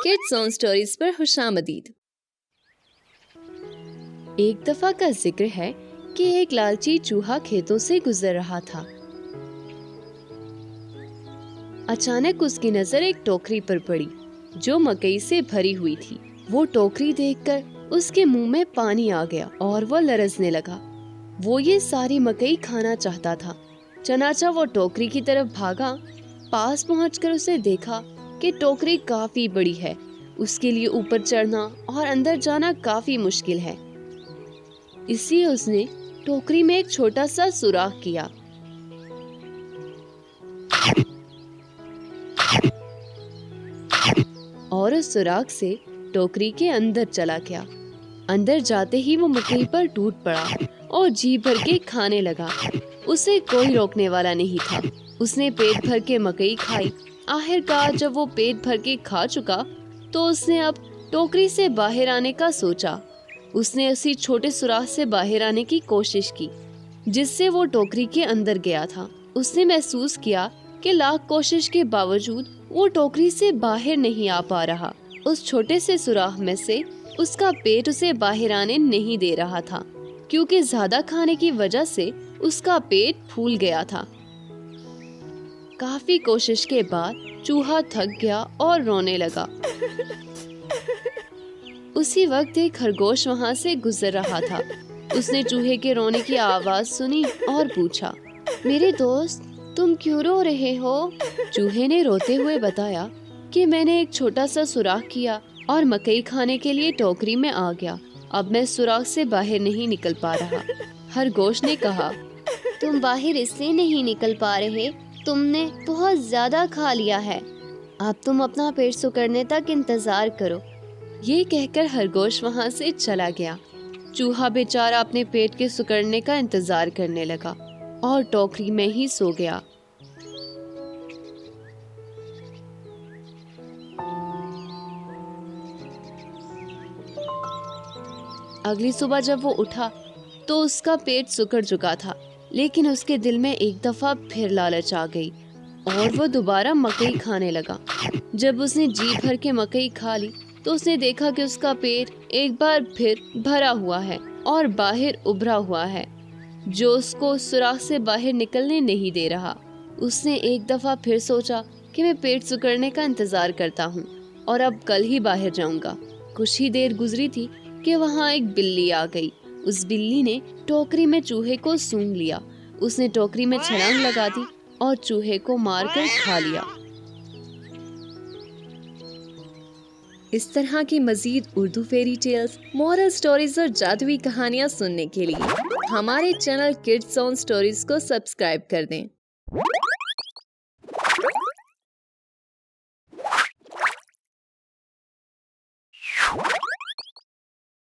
Kids on stories पर खुशामदीद। एक दफा का जिक्र है कि एक लालची चूहा खेतों से गुजर रहा था। अचानक उसकी नजर एक टोकरी पर पड़ी जो मकई से भरी हुई थी। वो टोकरी देखकर उसके मुंह में पानी आ गया और वो लरजने लगा। वो ये सारी मकई खाना चाहता था। चनाचा वो टोकरी की तरफ भागा। पास पहुंचकर उसे देखा कि टोकरी काफी बड़ी है। उसके लिए ऊपर चढ़ना और अंदर जाना काफी मुश्किल है। इसलिए उसने टोकरी में एक छोटा सा सुराख किया और उस सुराख से टोकरी के अंदर चला गया। अंदर जाते ही वो मकई पर टूट पड़ा और जी भर के खाने लगा। उसे कोई रोकने वाला नहीं था। उसने पेट भर के मकई खाई। आखिरकार जब वो पेट भर के खा चुका तो उसने अब टोकरी से बाहर आने का सोचा। उसने उसी छोटे सुराख से बाहर आने की कोशिश की जिससे वो टोकरी के अंदर गया था। उसने महसूस किया कि लाख कोशिश के बावजूद वो टोकरी से बाहर नहीं आ पा रहा। उस छोटे से सुराख में से उसका पेट उसे बाहर आने नहीं दे रहा था क्योंकि ज्यादा खाने की वजह से उसका पेट फूल गया था। काफी कोशिश के बाद चूहा थक गया और रोने लगा। उसी वक्त एक खरगोश वहाँ से गुजर रहा था। उसने चूहे के रोने की आवाज सुनी और पूछा, मेरे दोस्त तुम क्यों रो रहे हो? चूहे ने रोते हुए बताया कि मैंने एक छोटा सा सुराख किया और मकई खाने के लिए टोकरी में आ गया। अब मैं सुराख से बाहर नहीं निकल पा रहा। खरगोश ने कहा, तुम बाहर इसलिए नहीं निकल पा रहे, तुमने बहुत ज्यादा खा लिया है। अब तुम अपना पेट सुकड़ने तक इंतजार करो। ये कहकर खरगोश वहाँ से चला गया। चूहा बेचारा अपने पेट के सुकड़ने का इंतजार करने लगा और टोकरी में ही सो गया। अगली सुबह जब वो उठा तो उसका पेट सुकड़ चुका था, लेकिन उसके दिल में एक दफा फिर लालच आ गई और वो दोबारा मकई खाने लगा। जब उसने जी भर के मकई खा ली तो उसने देखा कि उसका पेट एक बार फिर भरा हुआ है और बाहर उभरा हुआ है जो उसको सुराख से बाहर निकलने नहीं दे रहा। उसने एक दफा फिर सोचा कि मैं पेट सुकड़ने का इंतजार करता हूँ और अब कल ही बाहर जाऊंगा। कुछ ही देर गुजरी थी कि वहाँ एक बिल्ली आ गई। उस बिल्ली ने टोकरी में चूहे को सूंघ लिया। उसने टोकरी में छलांग लगा दी और चूहे को मारकर खा लिया। इस तरह की मजीद Urdu fairy tales, moral stories और जादुई कहानियाँ सुनने के लिए हमारे चैनल किड्स ऑन स्टोरीज को सब्सक्राइब कर दें।